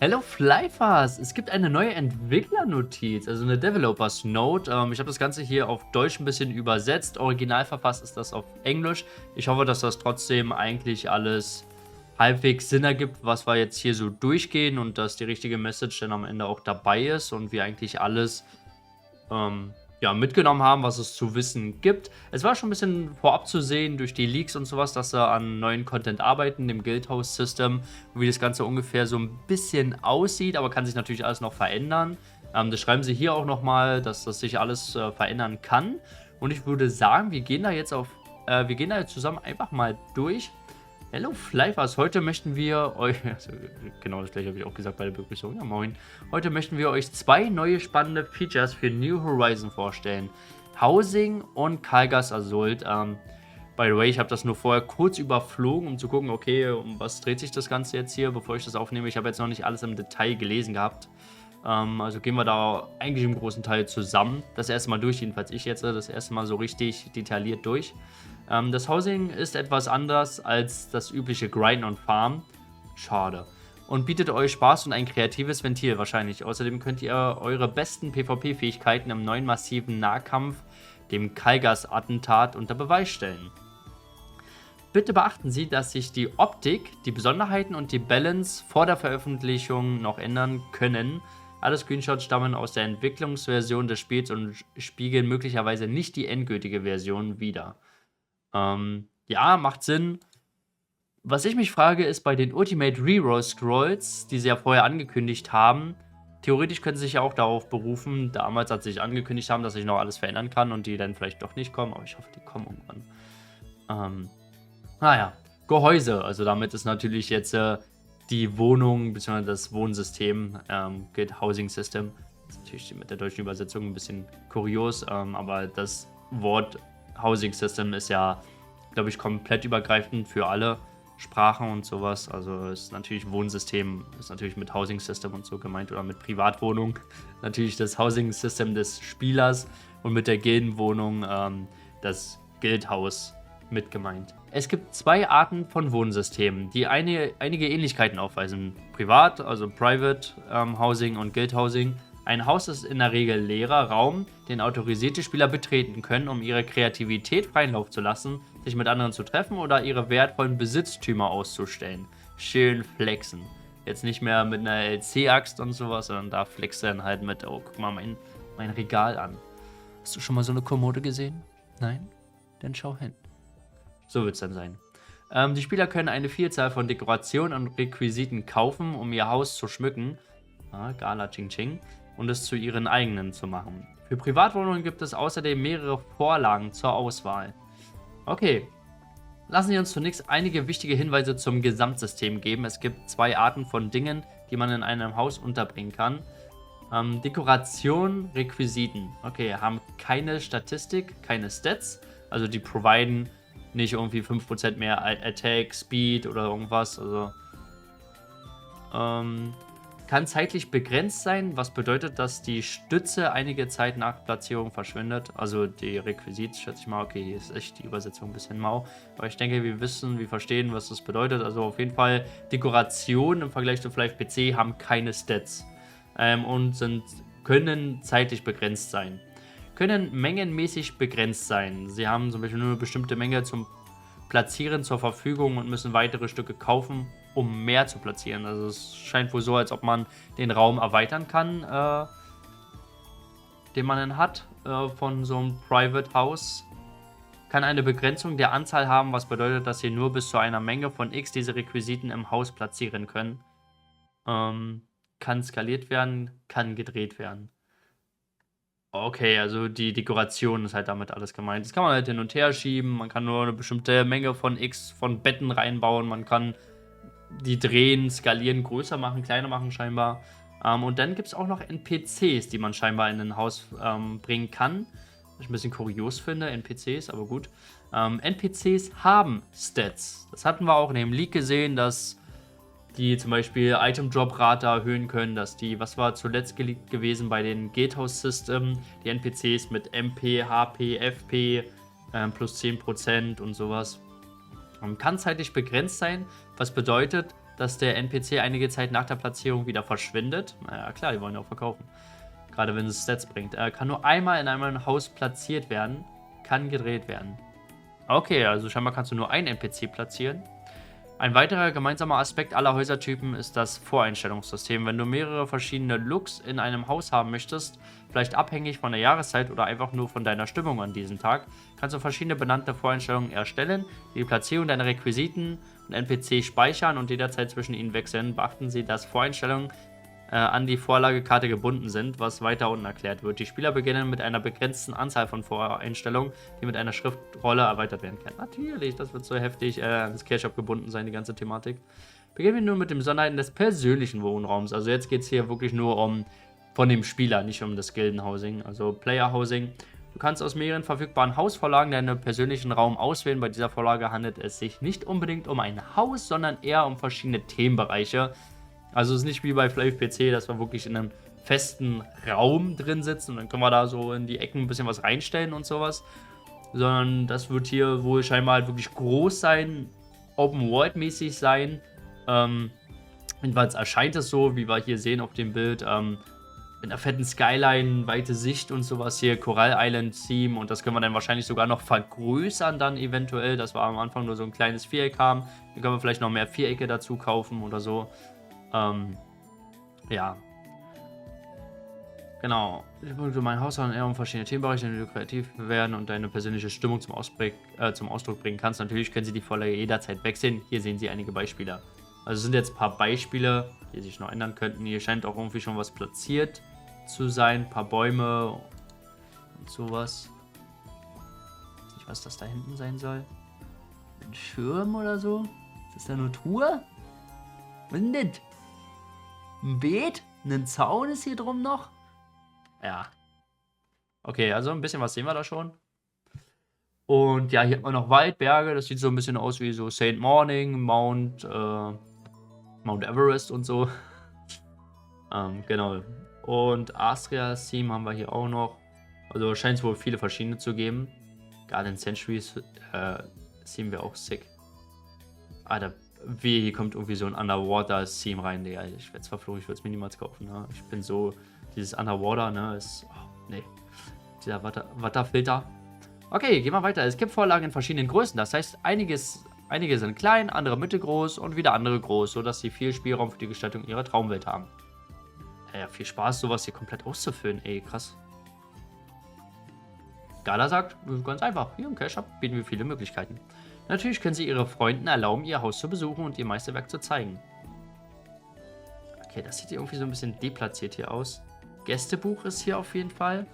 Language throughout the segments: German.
Hello Flyfast! Es gibt eine neue Entwicklernotiz, also eine Developers Note. Ich habe das Ganze hier auf Deutsch ein bisschen übersetzt. Original verfasst ist das auf Englisch. Ich hoffe, dass das trotzdem eigentlich alles halbwegs Sinn ergibt, was wir jetzt hier so durchgehen und dass die richtige Message dann am Ende auch dabei ist und wir eigentlich alles ja, mitgenommen haben, was es zu wissen gibt. Es war schon ein bisschen vorab zu sehen durch die Leaks und sowas, dass sie an neuen Content arbeiten, dem Guildhouse-System, und wie das Ganze ungefähr so ein bisschen aussieht, aber kann sich natürlich alles noch verändern. Das schreiben sie hier auch nochmal, dass das sich alles verändern kann. Und ich würde sagen, wir gehen da jetzt zusammen einfach mal durch. Hello Flyfast, heute möchten wir euch, also genau das gleiche habe ich auch gesagt bei der Begrüßung, ja moin. Heute möchten wir euch zwei neue spannende Features für New Horizon vorstellen. Housing und Kalgas Assault. By the way, ich habe das nur vorher kurz überflogen, um zu gucken, okay, um was dreht sich das Ganze jetzt hier, bevor ich das aufnehme. Ich habe jetzt noch nicht alles im Detail gelesen gehabt. Also gehen wir da eigentlich im großen Teil zusammen. Das erste Mal durch, jedenfalls ich jetzt, das erste Mal so richtig detailliert durch. Das Housing ist etwas anders als das übliche Grind und Farm. Schade. Und bietet euch Spaß und ein kreatives Ventil wahrscheinlich. Außerdem könnt ihr eure besten PvP-Fähigkeiten im neuen massiven Nahkampf, dem Kalgas-Attentat, unter Beweis stellen. Bitte beachten Sie, dass sich die Optik, die Besonderheiten und die Balance vor der Veröffentlichung noch ändern können. Alle Screenshots stammen aus der Entwicklungsversion des Spiels und spiegeln möglicherweise nicht die endgültige Version wider. Ja, macht Sinn. Was ich mich frage, ist bei den Ultimate Reroll Scrolls, die sie ja vorher angekündigt haben, theoretisch können sie sich ja auch darauf berufen, damals, als sie sich angekündigt haben, dass sich noch alles verändern kann und die dann vielleicht doch nicht kommen, aber ich hoffe, die kommen irgendwann. Naja, Gehäuse, also damit ist natürlich jetzt die Wohnung bzw. das Wohnsystem, Guild Housing System, das ist natürlich mit der deutschen Übersetzung ein bisschen kurios, aber das Wort Housing System ist ja, glaube ich, komplett übergreifend für alle Sprachen und sowas. Also ist natürlich Wohnsystem, ist natürlich mit Housing System und so gemeint oder mit Privatwohnung. Natürlich das Housing System des Spielers und mit der Gildenwohnung das Guildhaus mit gemeint. Es gibt zwei Arten von Wohnsystemen, die einige Ähnlichkeiten aufweisen. Privat, also Private Housing und Guild Housing. Ein Haus ist in der Regel leerer Raum, den autorisierte Spieler betreten können, um ihre Kreativität freien Lauf zu lassen, sich mit anderen zu treffen oder ihre wertvollen Besitztümer auszustellen. Schön flexen. Jetzt nicht mehr mit einer LC-Axt und sowas, sondern da flext er dann halt mit, oh, guck mal mein Regal an. Hast du schon mal so eine Kommode gesehen? Nein? Dann schau hin. So wird es dann sein. Die Spieler können eine Vielzahl von Dekorationen und Requisiten kaufen, um ihr Haus zu schmücken. Gala Ching Ching. Und es zu ihren eigenen zu machen. Für Privatwohnungen gibt es außerdem mehrere Vorlagen zur Auswahl. Okay, lassen Sie uns zunächst einige wichtige Hinweise zum Gesamtsystem geben. Es gibt zwei Arten von Dingen, die man in einem Haus unterbringen kann. Dekoration, Requisiten. Okay, haben keine Statistik, keine Stats. Also die providen nicht irgendwie 5% mehr Attack, Speed oder irgendwas. Also kann zeitlich begrenzt sein, was bedeutet, dass die Stütze einige Zeit nach Platzierung verschwindet. Also die Requisite, schätze ich mal. Okay, hier ist echt die Übersetzung ein bisschen mau. Aber ich denke, wir verstehen, was das bedeutet. Also auf jeden Fall Dekorationen im Vergleich zu vielleicht PC haben keine Stats. Und können zeitlich begrenzt sein. Können mengenmäßig begrenzt sein. Sie haben zum Beispiel nur eine bestimmte Menge zum Platzieren zur Verfügung und müssen weitere Stücke kaufen, um mehr zu platzieren. Also es scheint wohl so, als ob man den Raum erweitern kann, den man dann hat von so einem Private House. Kann eine Begrenzung der Anzahl haben, was bedeutet, dass sie nur bis zu einer Menge von X diese Requisiten im Haus platzieren können. Kann skaliert werden, kann gedreht werden. Okay, also die Dekoration ist halt damit alles gemeint. Das kann man halt hin und her schieben, man kann nur eine bestimmte Menge von X von Betten reinbauen, man kann die drehen, skalieren, größer machen, kleiner machen scheinbar. Und dann gibt es auch noch NPCs, die man scheinbar in ein Haus bringen kann. Was ich ein bisschen kurios finde, NPCs, aber gut. NPCs haben Stats. Das hatten wir auch in dem Leak gesehen, dass die zum Beispiel Item-Drop-Rate erhöhen können, dass die, was war zuletzt geleakt gewesen bei den Guildhouse-System, die NPCs mit MP, HP, FP plus 10% und sowas. Kann zeitlich begrenzt sein, was bedeutet, dass der NPC einige Zeit nach der Platzierung wieder verschwindet. Naja, klar, die wollen ja auch verkaufen. Gerade wenn es Stats bringt. Er kann nur einmal in einem Haus platziert werden, kann gedreht werden. Okay, also scheinbar kannst du nur einen NPC platzieren. Ein weiterer gemeinsamer Aspekt aller Häusertypen ist das Voreinstellungssystem. Wenn du mehrere verschiedene Looks in einem Haus haben möchtest, vielleicht abhängig von der Jahreszeit oder einfach nur von deiner Stimmung an diesem Tag, kannst du verschiedene benannte Voreinstellungen erstellen, die die Platzierung deiner Requisiten und NPC speichern und jederzeit zwischen ihnen wechseln. Beachten Sie, dass Voreinstellungen an die Vorlagekarte gebunden sind, was weiter unten erklärt wird. Die Spieler beginnen mit einer begrenzten Anzahl von Voreinstellungen, die mit einer Schriftrolle erweitert werden können. Natürlich, das wird so heftig an das Cash-Up gebunden sein, die ganze Thematik. Beginnen wir nur mit den Besonderheiten des persönlichen Wohnraums. Also jetzt geht es hier wirklich nur um von dem Spieler, nicht um das Gildenhousing, also Player Housing. Du kannst aus mehreren verfügbaren Hausvorlagen deinen persönlichen Raum auswählen. Bei dieser Vorlage handelt es sich nicht unbedingt um ein Haus, sondern eher um verschiedene Themenbereiche. Also es ist nicht wie bei Flav PC, dass wir wirklich in einem festen Raum drin sitzen und dann können wir da so in die Ecken ein bisschen was reinstellen und sowas. Sondern das wird hier wohl scheinbar halt wirklich groß sein, Open-World-mäßig sein. Jedenfalls erscheint es so, wie wir hier sehen auf dem Bild, mit einer fetten Skyline, weite Sicht und sowas hier, Coral Island Theme, und das können wir dann wahrscheinlich sogar noch vergrößern dann eventuell, dass wir am Anfang nur so ein kleines Viereck haben. Dann können wir vielleicht noch mehr Vierecke dazu kaufen oder so. Ja. Genau. Mein Haus hat eher um verschiedene Themenbereiche, in denen du kreativ werden und deine persönliche Stimmung zum Ausdruck bringen kannst. Natürlich können Sie die Vorlage jederzeit wechseln. Hier sehen Sie einige Beispiele. Also es sind jetzt ein paar Beispiele, die sich noch ändern könnten. Hier scheint auch irgendwie schon was platziert zu sein. Ein paar Bäume und sowas. Ich weiß nicht, was das da hinten sein soll. Ein Schirm oder so? Ist das da eine Truhe? Was ist denn das? Ein Beet? Ein Zaun ist hier drum noch? Ja. Okay, also ein bisschen was sehen wir da schon. Und ja, hier hat man noch Waldberge. Das sieht so ein bisschen aus wie so St. Morning, Mount Everest und so. Genau. Und Astria's Theme haben wir hier auch noch. Also scheint es wohl viele verschiedene zu geben. Garden Centuries Theme wäre auch sick. Hier kommt irgendwie so ein Underwater-Theme rein, Digga. Ich werde es verflucht, ich würde es mir niemals kaufen. Ne? Ich bin so, dieses Underwater, ne, ist, nee. Dieser Wasserfilter. Okay, gehen wir weiter. Es gibt Vorlagen in verschiedenen Größen. Das heißt, einige sind klein, andere mittelgroß und wieder andere groß, sodass sie viel Spielraum für die Gestaltung ihrer Traumwelt haben. Ja, viel Spaß, sowas hier komplett auszufüllen, ey, krass. Gala sagt, ganz einfach, hier im Cash-Up bieten wir viele Möglichkeiten. Natürlich können Sie Ihre Freunden erlauben, Ihr Haus zu besuchen und Ihr Meisterwerk zu zeigen. Okay, das sieht irgendwie so ein bisschen deplatziert hier aus. Gästebuch ist hier auf jeden Fall.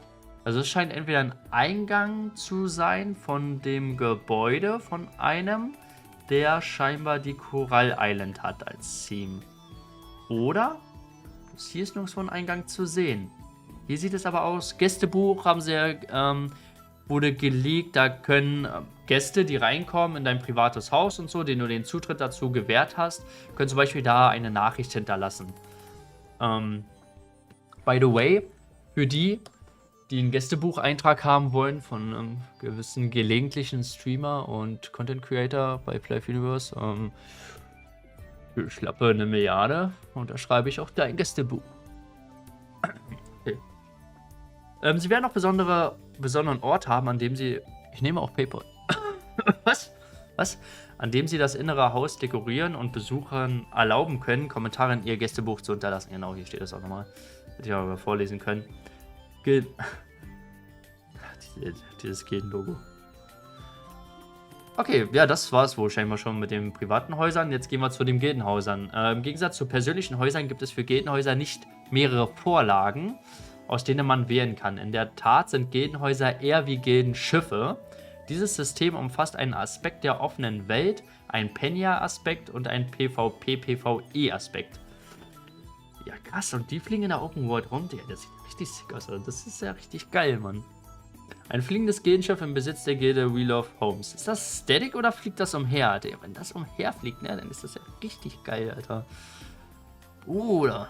Also es scheint entweder ein Eingang zu sein von dem Gebäude von einem, der scheinbar die Coral Island hat als Theme. Oder? Hier ist nirgendwo ein Eingang zu sehen. Hier sieht es aber aus. Gästebuch haben sie wurde geleakt, da können Gäste, die reinkommen in dein privates Haus und so, denen du den Zutritt dazu gewährt hast, können zum Beispiel da eine Nachricht hinterlassen. By the way, für die einen Gästebucheintrag haben wollen von einem gewissen gelegentlichen Streamer und Content Creator bei Flav Universe, ich schlappe 1 Milliarde und da schreibe ich auch dein Gästebuch. Okay. Sie werden auch besonderen Ort haben, an dem Sie... Ich nehme auch PayPal. Was? An dem Sie das innere Haus dekorieren und Besuchern erlauben können, Kommentare in Ihr Gästebuch zu hinterlassen. Genau, hier steht das auch nochmal. Hätte ich aber vorlesen können. Dieses Gilden-Logo. Okay, ja, das war es wohl scheinbar schon mit den privaten Häusern. Jetzt gehen wir zu den Gildenhäusern. Im Gegensatz zu persönlichen Häusern gibt es für Gildenhäuser nicht mehrere Vorlagen, aus denen man wählen kann. In der Tat sind Gildenhäuser eher wie Gildenschiffe. Dieses System umfasst einen Aspekt der offenen Welt, einen Penya-Aspekt und einen PvP-PvE-Aspekt. Ja, krass, und die fliegen in der Open World rum. Ja, das sieht richtig sick aus. Also das ist ja richtig geil, Mann. Ein fliegendes Gildenschiff im Besitz der Gilde Wheel of Homes. Ist das Static oder fliegt das umher? Alter? Wenn das umherfliegt, ne, dann ist das ja richtig geil, Alter. Oder?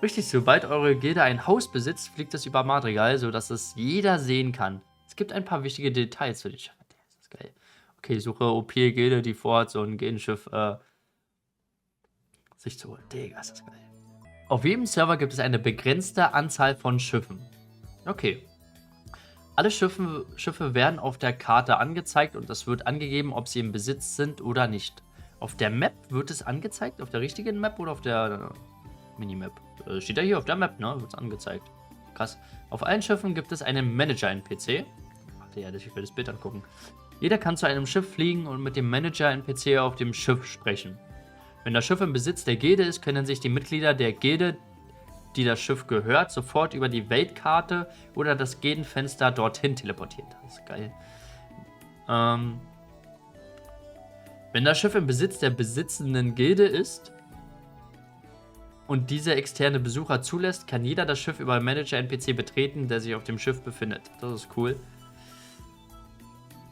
Richtig, sobald eure Gilde ein Haus besitzt, fliegt es über Madrigal, sodass es jeder sehen kann. Es gibt ein paar wichtige Details für den Schiff. Das ist geil. Okay, ich suche OP-Gilde, die vorhat, so ein Genenschiff sich zu holen. Digga, ist das geil. Auf jedem Server gibt es eine begrenzte Anzahl von Schiffen. Okay. Alle Schiffe werden auf der Karte angezeigt und es wird angegeben, ob sie im Besitz sind oder nicht. Auf der Map wird es angezeigt? Auf der richtigen Map oder auf der Minimap? Steht ja hier auf der Map, ne? Wird es angezeigt. Krass. Auf allen Schiffen gibt es einen Manager-NPC. Warte, ja, ich will das Bild angucken. Jeder kann zu einem Schiff fliegen und mit dem Manager-NPC auf dem Schiff sprechen. Wenn das Schiff im Besitz der Gilde ist, können sich die Mitglieder der Gilde, die das Schiff gehört, sofort über die Weltkarte oder das Gildenfenster dorthin teleportieren. Das ist geil. Wenn das Schiff im Besitz der besitzenden Gilde ist und diese externe Besucher zulässt, kann jeder das Schiff über Manager-NPC betreten, der sich auf dem Schiff befindet. Das ist cool.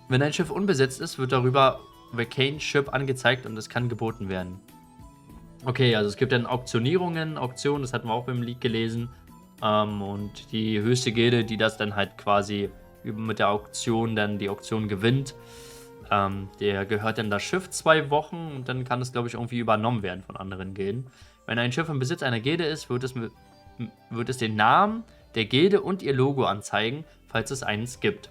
Wenn ein Schiff unbesetzt ist, wird darüber Vacant Ship angezeigt und es kann geboten werden. Okay, also es gibt dann Auktionen, das hatten wir auch im Leak gelesen. Und die höchste Gilde, die das dann halt quasi mit der Auktion dann die Auktion gewinnt, der gehört dann das Schiff 2 Wochen und dann kann es, glaube ich, irgendwie übernommen werden von anderen Gilden. Wenn ein Schiff im Besitz einer Gilde ist, wird es den Namen der Gilde und ihr Logo anzeigen, falls es eines gibt.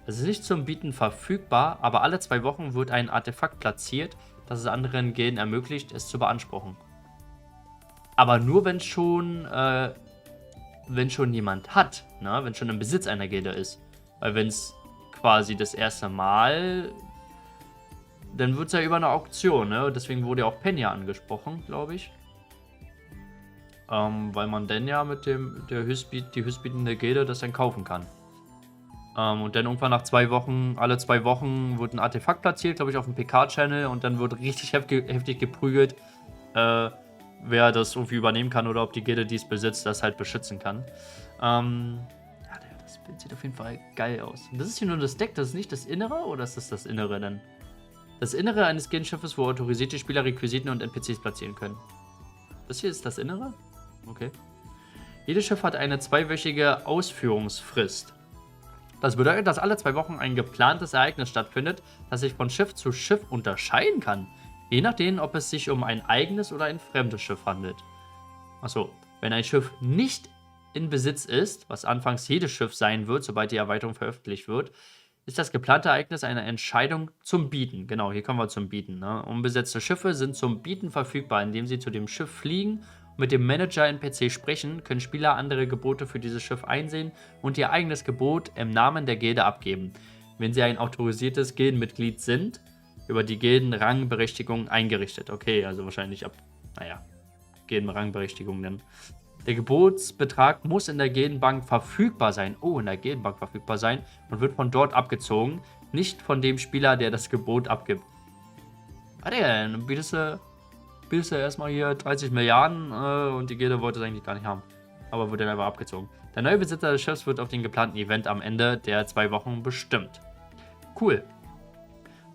Es ist nicht zum Bieten verfügbar, aber alle 2 Wochen wird ein Artefakt platziert, das es anderen Gilden ermöglicht, es zu beanspruchen. Aber nur wenn schon jemand hat, ne? Wenn schon im Besitz einer Gilde ist. Weil wenn es quasi das erste Mal, dann wird es ja über eine Auktion, ne? Deswegen wurde ja auch Penya angesprochen, glaube ich. Weil man dann ja mit die höchstbietende Gilde das dann kaufen kann. Und dann irgendwann nach 2 Wochen, alle 2 Wochen wird ein Artefakt platziert, glaube ich, auf dem PK-Channel und dann wird richtig heftig geprügelt, wer das irgendwie übernehmen kann oder ob die Gilde, die es besitzt, das halt beschützen kann. Ja, das Bild sieht auf jeden Fall geil aus. Und das ist hier nur das Deck, das ist nicht das Innere oder ist das das Innere denn? Das Innere eines Gilden-Schiffes, wo autorisierte Spieler Requisiten und NPCs platzieren können. Das hier ist das Innere? Okay. Jedes Schiff hat eine 2-wöchige Ausführungsfrist. Das bedeutet, dass alle 2 Wochen ein geplantes Ereignis stattfindet, das sich von Schiff zu Schiff unterscheiden kann. Je nachdem, ob es sich um ein eigenes oder ein fremdes Schiff handelt. Achso, wenn ein Schiff nicht in Besitz ist, was anfangs jedes Schiff sein wird, sobald die Erweiterung veröffentlicht wird, ist das geplante Ereignis eine Entscheidung zum Bieten. Genau, hier kommen wir zum Bieten. Ne? Unbesetzte Schiffe sind zum Bieten verfügbar, indem sie zu dem Schiff fliegen, mit dem Manager-NPC sprechen, können Spieler andere Gebote für dieses Schiff einsehen und ihr eigenes Gebot im Namen der Gilde abgeben. Wenn sie ein autorisiertes Gildenmitglied sind, über die Gildenrangberechtigung eingerichtet. Okay, also wahrscheinlich Gildenrangberechtigung dann. Der Gebotsbetrag muss in der Gildenbank verfügbar sein. Oh, in der Gildenbank verfügbar sein und wird von dort abgezogen, nicht von dem Spieler, der das Gebot abgibt. Warte, dann bietest du erstmal hier 30 Milliarden und die Gilde wollte es eigentlich gar nicht haben. Aber wurde dann einfach abgezogen. Der neue Besitzer des Schiffs wird auf den geplanten Event am Ende der 2 Wochen bestimmt. Cool.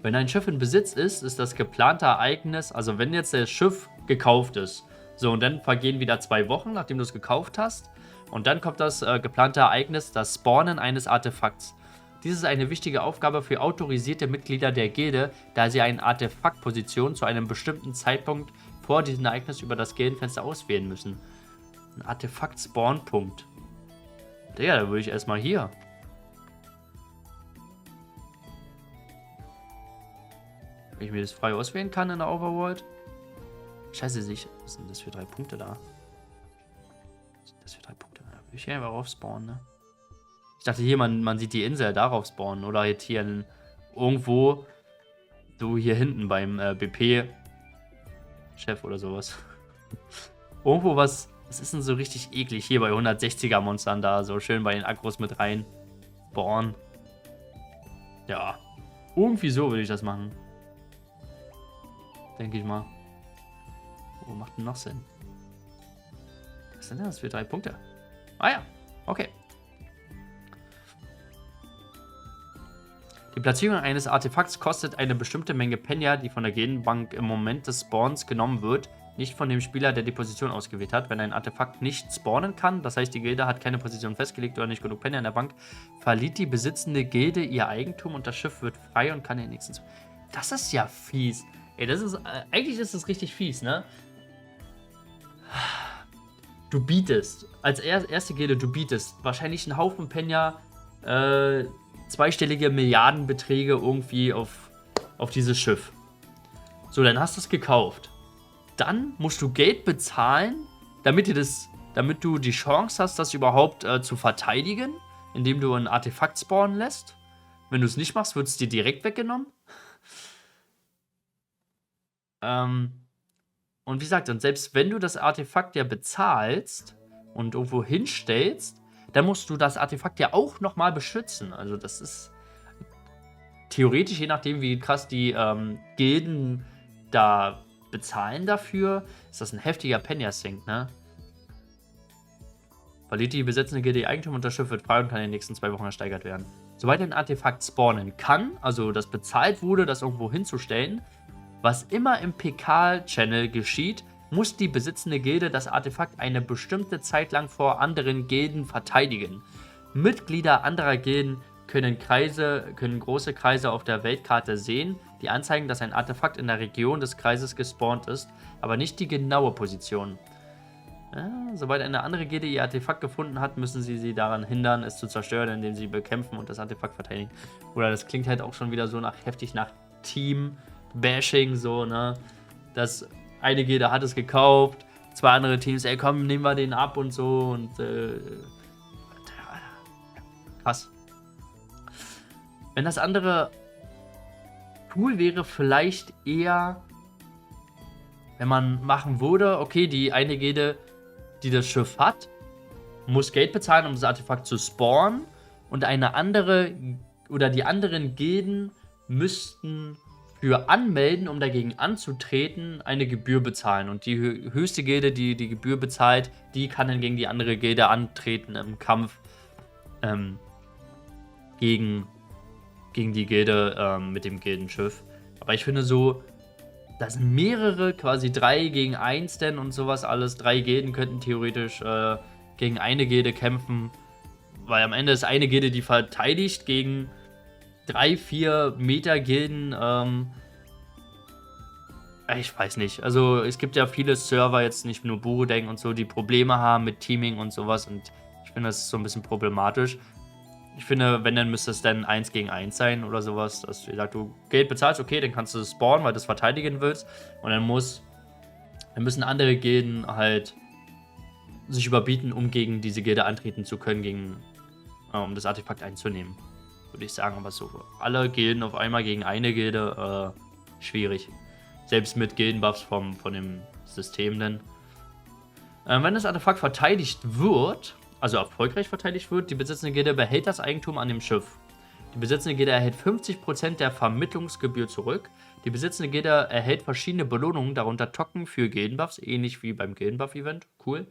Wenn ein Schiff in Besitz ist, ist das geplante Ereignis, also wenn jetzt das Schiff gekauft ist, so und dann vergehen wieder 2 Wochen, nachdem du es gekauft hast, und dann kommt das geplante Ereignis, das Spawnen eines Artefakts. Dies ist eine wichtige Aufgabe für autorisierte Mitglieder der Gilde, da sie eine Artefaktposition zu einem bestimmten Zeitpunkt vor diesem Ereignis über das Gildenfenster auswählen müssen. Ein Artefakt-Spawn-Punkt. Digga, da würde ich erstmal hier. Wenn ich mir das frei auswählen kann in der Overworld. Scheiße, was sind das für 3 Punkte da? Was sind das für 3 Punkte? Da würde ich hier einfach rauf spawnen, ne? Ich dachte hier, man sieht die Insel darauf spawnen. Oder jetzt hier irgendwo, so hier hinten beim BP-Chef oder sowas. Irgendwo was ist denn so richtig eklig hier bei 160er-Monstern da. So schön bei den Aggros mit rein spawnen. Ja, irgendwie so würde ich das machen. Denke ich mal. Wo macht denn noch Sinn? Was sind denn das für 3 Punkte? Ah ja, okay. Die Platzierung eines Artefakts kostet eine bestimmte Menge Penya, die von der Gildenbank im Moment des Spawns genommen wird, nicht von dem Spieler, der die Position ausgewählt hat. Wenn ein Artefakt nicht spawnen kann, das heißt die Gilde hat keine Position festgelegt oder nicht genug Penya in der Bank, verliert die besitzende Gilde ihr Eigentum und das Schiff wird frei und kann den nächsten... Das ist ja fies. Ey, das ist, eigentlich ist das richtig fies, ne? Du bietest, als erste Gilde, du bietest wahrscheinlich einen Haufen Penja zweistellige Milliardenbeträge irgendwie auf dieses Schiff. So, dann hast du es gekauft. Dann musst du Geld bezahlen, damit du die Chance hast, das überhaupt zu verteidigen, indem du ein Artefakt spawnen lässt. Wenn du es nicht machst, wird es dir direkt weggenommen. Und wie gesagt, und selbst wenn du das Artefakt ja bezahlst und irgendwo hinstellst, dann musst du das Artefakt ja auch nochmal beschützen. Also das ist theoretisch, je nachdem wie krass die Gilden da bezahlen dafür, ist das ein heftiger Penja-Sink, ne? Verliert die besetzende Gilde ihr Eigentum und das Schiff wird frei und kann in den nächsten 2 Wochen ersteigert werden. Sobald ein Artefakt spawnen kann, also das bezahlt wurde, das irgendwo hinzustellen, was immer im PK-Channel geschieht, muss die besitzende Gilde das Artefakt eine bestimmte Zeit lang vor anderen Gilden verteidigen. Mitglieder anderer Gilden können große Kreise auf der Weltkarte sehen, die anzeigen, dass ein Artefakt in der Region des Kreises gespawnt ist, aber nicht die genaue Position. Ja, sobald eine andere Gilde ihr Artefakt gefunden hat, müssen sie daran hindern, es zu zerstören, indem sie bekämpfen und das Artefakt verteidigen. Oder das klingt halt auch schon wieder so heftig nach Team-Bashing, so, ne? Das eine Gilde hat es gekauft, 2 andere Teams, ey komm, nehmen wir den ab und so und krass. Wenn das andere cool wäre, vielleicht eher, wenn man machen würde, okay, die eine Gilde, die das Schiff hat, muss Geld bezahlen, um das Artefakt zu spawnen, und eine andere oder die anderen Gilden müssten für anmelden, um dagegen anzutreten, eine Gebühr bezahlen. Und die höchste Gilde, die die Gebühr bezahlt, die kann dann gegen die andere Gilde antreten im Kampf gegen die Gilde mit dem Gildenschiff. Aber ich finde so, das sind mehrere, quasi 3 gegen 1 denn und sowas alles. 3 Gilden könnten theoretisch gegen eine Gilde kämpfen, weil am Ende ist eine Gilde, die verteidigt gegen 3, 4 Meta-Gilden. Ich weiß nicht. Also es gibt ja viele Server, jetzt nicht nur Burudeng und so, die Probleme haben mit Teaming und sowas, und ich finde, das ist so ein bisschen problematisch. Ich finde, wenn, dann müsste es dann 1 gegen 1 sein oder sowas, dass du Geld bezahlst, okay, dann kannst du spawnen, weil du es verteidigen willst, und dann müssen andere Gilden halt sich überbieten, um gegen diese Gilde antreten zu können, um das Artefakt einzunehmen, würde ich sagen. Aber so alle Gilden auf einmal gegen eine Gilde, schwierig. Selbst mit Gildenbuffs von dem System denn. Wenn das Artefakt verteidigt wird, also erfolgreich verteidigt wird, die besitzende Gilde behält das Eigentum an dem Schiff. Die besitzende Gilde erhält 50% der Vermittlungsgebühr zurück. Die besitzende Gilde erhält verschiedene Belohnungen, darunter Token für Gildenbuffs, ähnlich wie beim Gildenbuff-Event. Cool.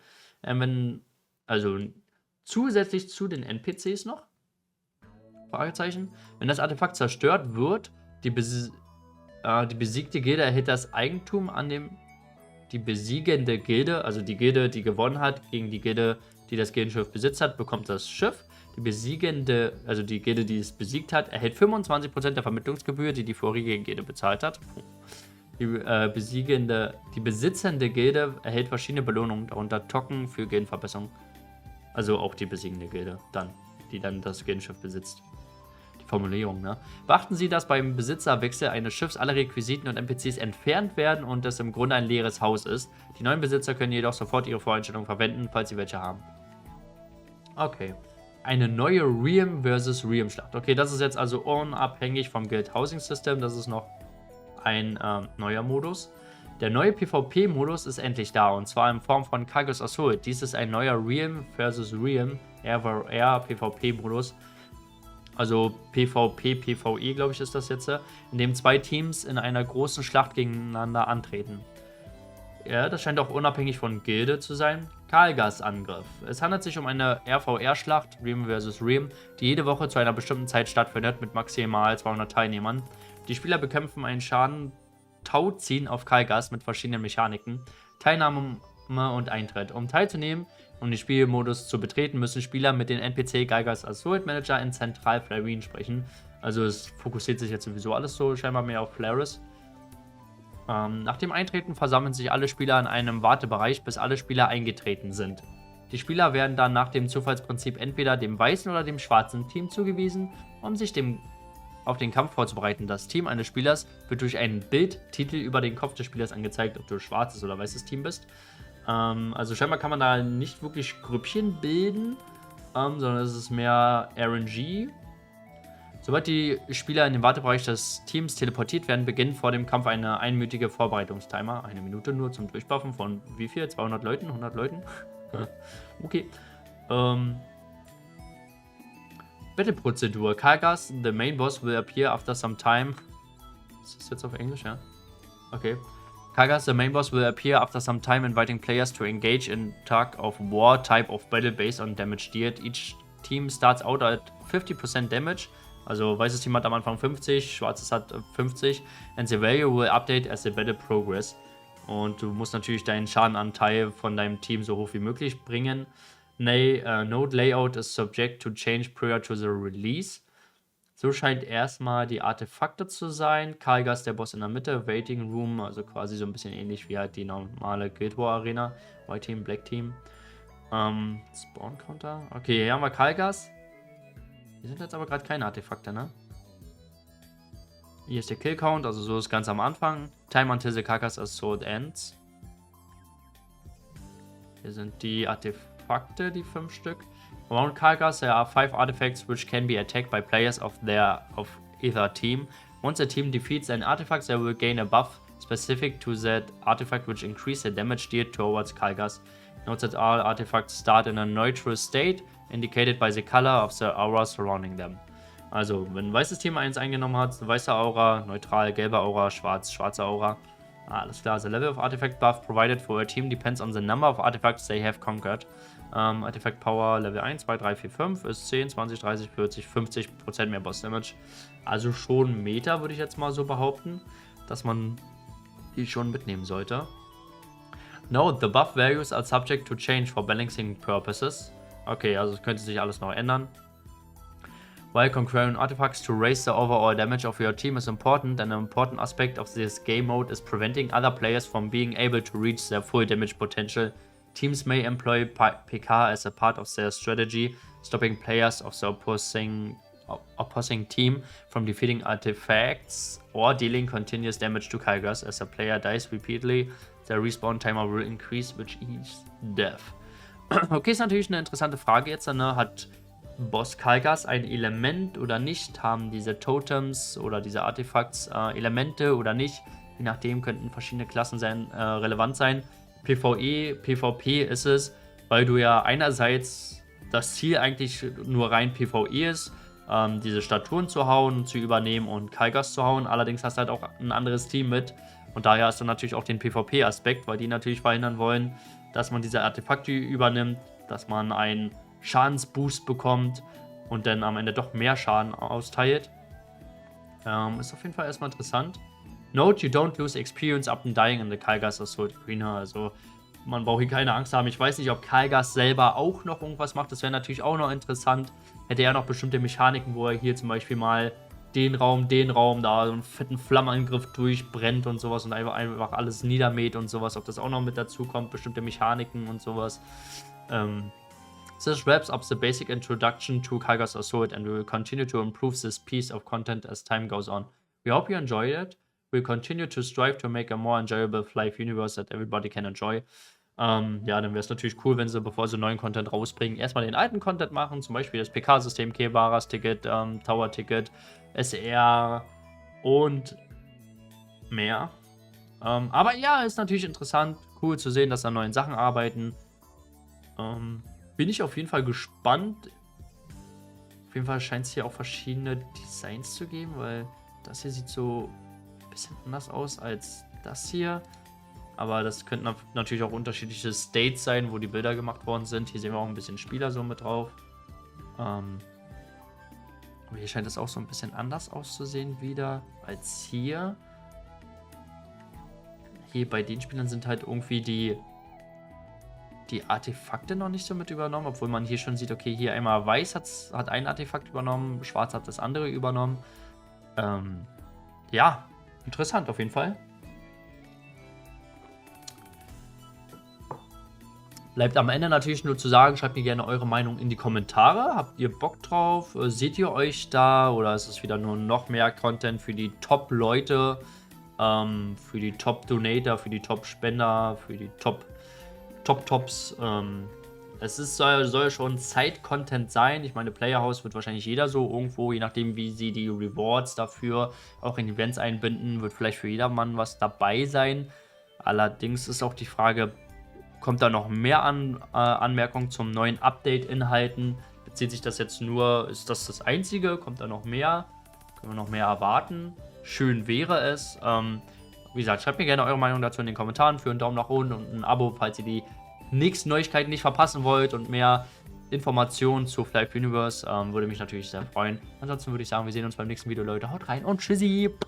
Also zusätzlich zu den NPCs noch. Fragezeichen. Wenn das Artefakt zerstört wird, die besiegte Gilde erhält das Eigentum an dem. Die besiegende Gilde, also die Gilde, die gewonnen hat, gegen die Gilde, die das Gildenschiff besitzt hat, bekommt das Schiff. Die besiegende, also die Gilde, die es besiegt hat, erhält 25% der Vermittlungsgebühr, die die vorige Gilde bezahlt hat. Die besitzende Gilde erhält verschiedene Belohnungen, darunter Token für Gildenverbesserung. Also auch die besiegende Gilde dann, die dann das Gildenschiff besitzt. Die Formulierung, ne? Beachten Sie, dass beim Besitzerwechsel eines Schiffs alle Requisiten und NPCs entfernt werden und es im Grunde ein leeres Haus ist. Die neuen Besitzer können jedoch sofort ihre Voreinstellungen verwenden, falls sie welche haben. Okay. Eine neue Realm vs. Realm Schlacht. Okay, das ist jetzt also unabhängig vom Guild Housing System. Das ist noch ein neuer Modus. Der neue PvP-Modus ist endlich da, und zwar in Form von Kagus Assault. Dies ist ein neuer Realm vs. Realm PvP-Modus. Also PvP, PvE, glaube ich, ist das jetzt, in dem 2 Teams in einer großen Schlacht gegeneinander antreten. Ja, das scheint auch unabhängig von Gilde zu sein. Kalgas-Angriff. Es handelt sich um eine RVR-Schlacht, Realm vs. Realm, die jede Woche zu einer bestimmten Zeit stattfindet, mit maximal 200 Teilnehmern. Die Spieler bekämpfen einen Schaden Tauziehen auf Kalgas mit verschiedenen Mechaniken. Teilnahme und Eintritt. Um teilzunehmen und den Spielmodus zu betreten, müssen Spieler mit den NPC Gygax Assault Manager in Zentral Flarene sprechen. Also es fokussiert sich jetzt sowieso alles so scheinbar mehr auf Flaris. Nach dem Eintreten versammeln sich alle Spieler in einem Wartebereich, bis alle Spieler eingetreten sind. Die Spieler werden dann nach dem Zufallsprinzip entweder dem weißen oder dem schwarzen Team zugewiesen, um sich auf den Kampf vorzubereiten. Das Team eines Spielers wird durch einen Bildtitel über den Kopf des Spielers angezeigt, ob du schwarzes oder weißes Team bist. Also scheinbar kann man da nicht wirklich Grüppchen bilden, sondern es ist mehr RNG. Sobald die Spieler in den Wartebereich des Teams teleportiert werden, beginnt vor dem Kampf eine einminütige Vorbereitungstimer. 1 Minute nur zum Durchbuffen von wie viel? 200 Leuten? 100 Leuten? Okay. Battle-Prozedur. Kargas, the main boss, will appear after some time. Ist das jetzt auf Englisch, ja? Okay. Kargas, the main boss, will appear after some time, inviting players to engage in tug of war type of battle based on damage dealt. Each team starts out at 50% damage. Also weißes Team hat am Anfang 50, schwarzes hat 50. And the value will update as the battle progress. Und du musst natürlich deinen Schadenanteil von deinem Team so hoch wie möglich bringen. Node Layout is subject to change prior to the release. So scheint erstmal die Artefakte zu sein. Kargas, der Boss in der Mitte. Waiting Room, also quasi so ein bisschen ähnlich wie halt die normale Guild War Arena. White Team, Black Team. Spawn Counter. Okay, hier haben wir Kargas. Hier sind jetzt aber gerade keine Artefakte, ne? Hier ist der Kill Count, also so ist ganz am Anfang. Time until the Kargas Assault ends. Hier sind die Artefakte, die 5 Stück. Around Kargas, there are 5 artifacts which can be attacked by players of either team. Once a team defeats an artifact, they will gain a buff specific to that artifact which increase the damage dealt towards Kargas. Note that all artifacts start in a neutral state, indicated by the color of the aura surrounding them. Also, wenn ein weißes Team 1 eingenommen hat, eine weiße Aura, neutral, gelbe Aura, schwarz, schwarze Aura. Alles klar, the level of artifact buff provided for a team depends on the number of artifacts they have conquered. Artifact Power Level 1, 2, 3, 4, 5 ist 10, 20, 30, 40, 50% mehr Boss Damage. Also schon Meta, würde ich jetzt mal so behaupten, dass man die schon mitnehmen sollte. Note, the buff values are subject to change for balancing purposes. Okay, also es könnte sich alles noch ändern. While conquering artifacts to raise the overall damage of your team is important, an important aspect of this game mode is preventing other players from being able to reach their full damage potential. Teams may employ PK as a part of their strategy, stopping players of the opposing team from defeating artifacts or dealing continuous damage to Kargas. As a player dies repeatedly, the respawn timer will increase with each death. Okay, ist natürlich eine interessante Frage jetzt, ne? Hat Boss Kargas ein Element oder nicht? Haben diese Totems oder diese Artefakts Elemente oder nicht? Je nachdem könnten verschiedene Klassen relevant sein. PvE, PvP ist es, weil du ja einerseits das Ziel eigentlich nur rein PvE ist, diese Statuen zu hauen, zu übernehmen und Kargas zu hauen. Allerdings hast du halt auch ein anderes Team mit und daher hast du natürlich auch den PvP-Aspekt, weil die natürlich verhindern wollen, dass man diese Artefakte übernimmt, dass man einen Schadensboost bekommt und dann am Ende doch mehr Schaden austeilt. Ist auf jeden Fall erstmal interessant. Note, you don't lose experience up and dying in the Kargas Assault Arena. Also man braucht hier keine Angst haben. Ich weiß nicht, ob Kargas selber auch noch irgendwas macht. Das wäre natürlich auch noch interessant. Hätte er noch bestimmte Mechaniken, wo er hier zum Beispiel mal den Raum, da so einen fetten Flammenangriff durchbrennt und sowas und einfach alles niedermäht und sowas. Ob das auch noch mit dazu kommt, bestimmte Mechaniken und sowas. This wraps up the basic introduction to Kargas Assault and we will continue to improve this piece of content as time goes on. We hope you enjoyed it. We'll continue to strive to make a more enjoyable live universe that everybody can enjoy. Ja, dann wäre es natürlich cool, wenn sie, bevor sie neuen Content rausbringen, erstmal den alten Content machen, zum Beispiel das PK-System, Kebaras-Ticket, Tower-Ticket, SR und mehr. Aber ja, ist natürlich interessant, cool zu sehen, dass sie an neuen Sachen arbeiten. Bin ich auf jeden Fall gespannt. Auf jeden Fall scheint es hier auch verschiedene Designs zu geben, weil das hier sieht so ein bisschen anders aus als das hier. Aber das könnten natürlich auch unterschiedliche States sein, wo die Bilder gemacht worden sind. Hier sehen wir auch ein bisschen Spieler so mit drauf. Aber hier scheint es auch so ein bisschen anders auszusehen wieder als hier. Hier bei den Spielern sind halt irgendwie die die Artefakte noch nicht so mit übernommen, obwohl man hier schon sieht, okay, hier einmal weiß hat ein Artefakt übernommen, schwarz hat das andere übernommen. Ja, interessant auf jeden Fall. Bleibt am Ende natürlich nur zu sagen, schreibt mir gerne eure Meinung in die Kommentare. Habt ihr Bock drauf? Seht ihr euch da? Oder ist es wieder nur noch mehr Content für die Top-Leute, für die Top-Donator, für die Top-Spender, für die Top-Tops? Soll schon Side-Content sein. Ich meine, Playerhouse wird wahrscheinlich jeder so irgendwo, je nachdem, wie sie die Rewards dafür auch in Events einbinden, wird vielleicht für jedermann was dabei sein. Allerdings ist auch die Frage, kommt da noch mehr Anmerkungen zum neuen Update-Inhalten? Bezieht sich das jetzt nur, ist das Einzige? Kommt da noch mehr? Können wir noch mehr erwarten? Schön wäre es. Wie gesagt, schreibt mir gerne eure Meinung dazu in den Kommentaren. Für einen Daumen nach unten und ein Abo, falls ihr die nächsten Neuigkeiten nicht verpassen wollt und mehr Informationen zu Fly Universe. Würde mich natürlich sehr freuen. Ansonsten würde ich sagen, wir sehen uns beim nächsten Video, Leute. Haut rein und tschüssi!